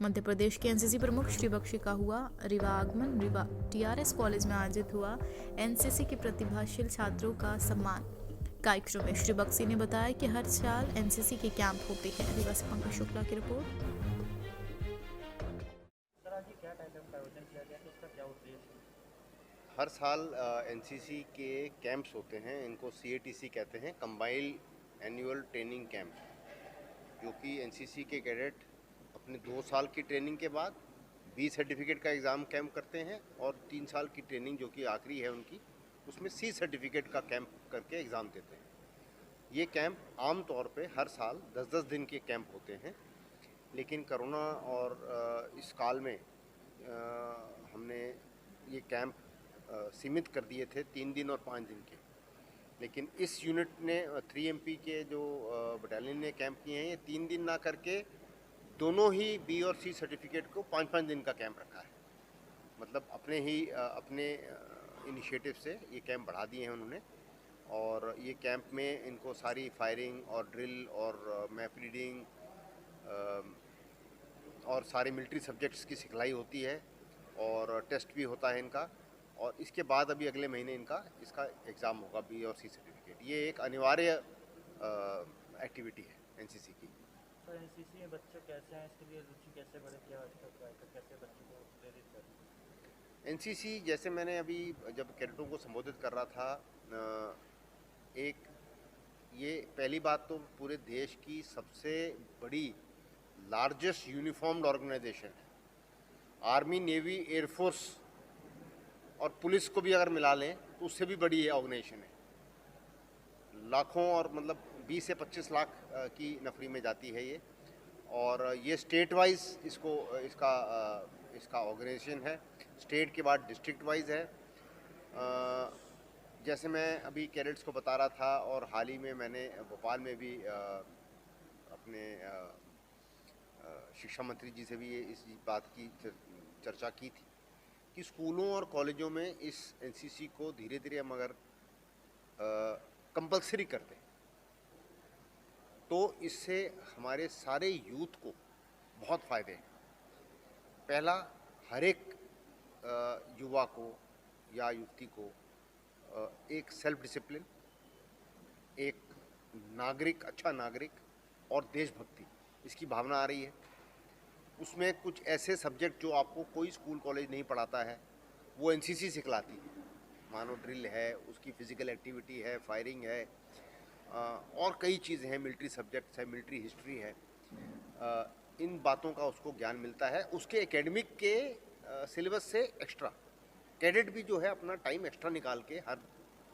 मध्य प्रदेश के एनसीसी प्रमुख श्री बख्शी का हुआ रीवा आगमन। रीवा टीआरएस कॉलेज में आयोजित हुआ एनसीसी के प्रतिभाशाली छात्रों का सम्मान कार्यक्रम में श्री बख्शी ने बताया कि हर साल एनसीसी के कैंप होते हैं। रीवा से पंकज शुक्ला की रिपोर्ट। हर साल एनसीसी के कैंप्स होते हैं, इनको सीएटीसी कहते हैं, कंबाइंड एनुअल ट्रेनिंग कैंप, जो कि एनसीसी के कैडेट अपने 2 साल की ट्रेनिंग के बाद बी सर्टिफिकेट का एग्ज़ाम कैंप करते हैं और 3 साल की ट्रेनिंग जो कि आखिरी है उनकी, उसमें सी सर्टिफिकेट का कैंप करके एग्ज़ाम देते हैं। ये कैंप आम तौर पे हर साल 10-10 दिन के कैंप होते हैं, लेकिन कोरोना और इस काल में हमने ये कैंप सीमित कर दिए थे 3 दिन और 5 दिन के। लेकिन इस यूनिट ने 3MP के जो बटालियन ने कैंप किए हैं, ये 3 दिन ना करके दोनों ही बी और सी सर्टिफिकेट को 5-5 दिन का कैंप रखा है। मतलब अपने इनिशिएटिव से ये कैंप बढ़ा दिए हैं उन्होंने। और ये कैंप में इनको सारी फायरिंग और ड्रिल और मैप रीडिंग और सारे मिलिट्री सब्जेक्ट्स की सिखलाई होती है और टेस्ट भी होता है इनका। और इसके बाद अभी अगले महीने इसका एग्ज़ाम होगा बी और सी सर्टिफिकेट। ये एक अनिवार्य एक्टिविटी है एनसीसी की। तो एनसीसी में बच्चे कैसे हैं, इसके लिए रुचि कैसे बढ़े, क्या कैसे बच्चों को प्रेरित करें? एनसीसी, जैसे मैंने अभी जब कैडेटों को संबोधित कर रहा था, ये पहली बात तो पूरे देश की सबसे बड़ी लार्जेस्ट यूनिफॉर्म्ड ऑर्गेनाइजेशन है। आर्मी, नेवी, एयरफोर्स और पुलिस को भी अगर मिला लें तो उससे भी बड़ी ये ऑर्गेनाइजेशन है। लाखों और मतलब 20 से 25 लाख की नफरी में जाती है ये। और ये स्टेट वाइज इसका ऑर्गेनाइजेशन है। स्टेट के बाद डिस्ट्रिक्ट वाइज है। जैसे मैं अभी कैडेट्स को बता रहा था, और हाल ही में मैंने भोपाल में भी अपने शिक्षा मंत्री जी से भी इस बात की चर्चा की थी कि स्कूलों और कॉलेजों में इस एनसीसी को धीरे धीरे हम अगर कंपलसरी कर दें तो इससे हमारे सारे यूथ को बहुत फ़ायदे हैं। पहला, हर एक युवा को या युवती को एक सेल्फ डिसिप्लिन, एक अच्छा नागरिक और देशभक्ति, इसकी भावना आ रही है। उसमें कुछ ऐसे सब्जेक्ट जो आपको कोई स्कूल कॉलेज नहीं पढ़ाता है, वो एनसीसी सिखलाती है। मानो ड्रिल है, उसकी फ़िज़िकल एक्टिविटी है, फायरिंग है, और कई चीज़ें हैं, मिलिट्री सब्जेक्ट्स है, मिलिट्री हिस्ट्री है। इन बातों का उसको ज्ञान मिलता है। उसके एकेडमिक के सिलेबस से एक्स्ट्रा कैडेट भी जो है अपना टाइम एक्स्ट्रा निकाल के हर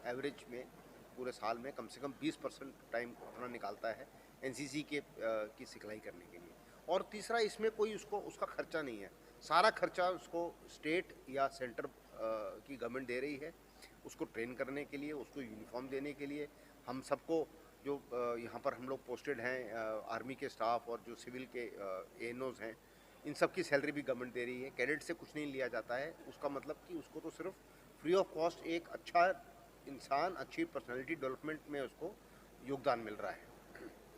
एवरेज में पूरे साल में कम से कम 20% टाइम अपना निकालता है एनसीसी की सिखलाई करने के लिए। और तीसरा, इसमें कोई उसका खर्चा नहीं है। सारा खर्चा उसको स्टेट या सेंटर की गवर्नमेंट दे रही है, उसको ट्रेन करने के लिए, उसको यूनिफॉर्म देने के लिए। हम सबको जो यहाँ पर हम लोग पोस्टेड हैं, आर्मी के स्टाफ और जो सिविल के एएनओज हैं, इन सब की सैलरी भी गवर्नमेंट दे रही है। कैडेट से कुछ नहीं लिया जाता है। उसका मतलब कि उसको तो सिर्फ फ्री ऑफ कॉस्ट एक अच्छा इंसान, अच्छी पर्सनैलिटी डेवलपमेंट में उसको योगदान मिल रहा है।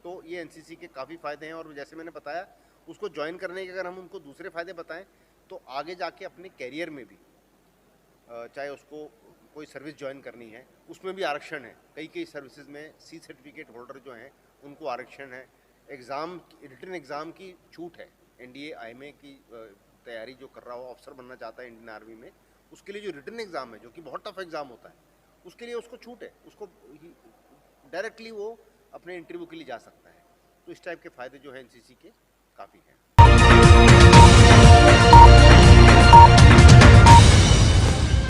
तो ये एनसीसी के काफ़ी फ़ायदे हैं। और जैसे मैंने बताया, उसको ज्वाइन करने के अगर हम उनको दूसरे फ़ायदे बताएं तो आगे जाके अपने कैरियर में भी, चाहे उसको कोई सर्विस ज्वाइन करनी है, उसमें भी आरक्षण है। कई सर्विसेज में सी सर्टिफिकेट होल्डर जो हैं उनको आरक्षण है। रिटन एग्ज़ाम की छूट है। एनडीए आईएमए की तैयारी जो कर रहा हो, अफसर बनना चाहता है इंडियन आर्मी में, उसके लिए जो रिटन एग्ज़ाम है, जो कि बहुत टफ एग्ज़ाम होता है, उसके लिए उसको छूट है। उसको डायरेक्टली वो अपने इंटरव्यू के लिए जा सकता है। तो इस टाइप के फ़ायदे जो हैं एनसीसी के काफ़ी हैं।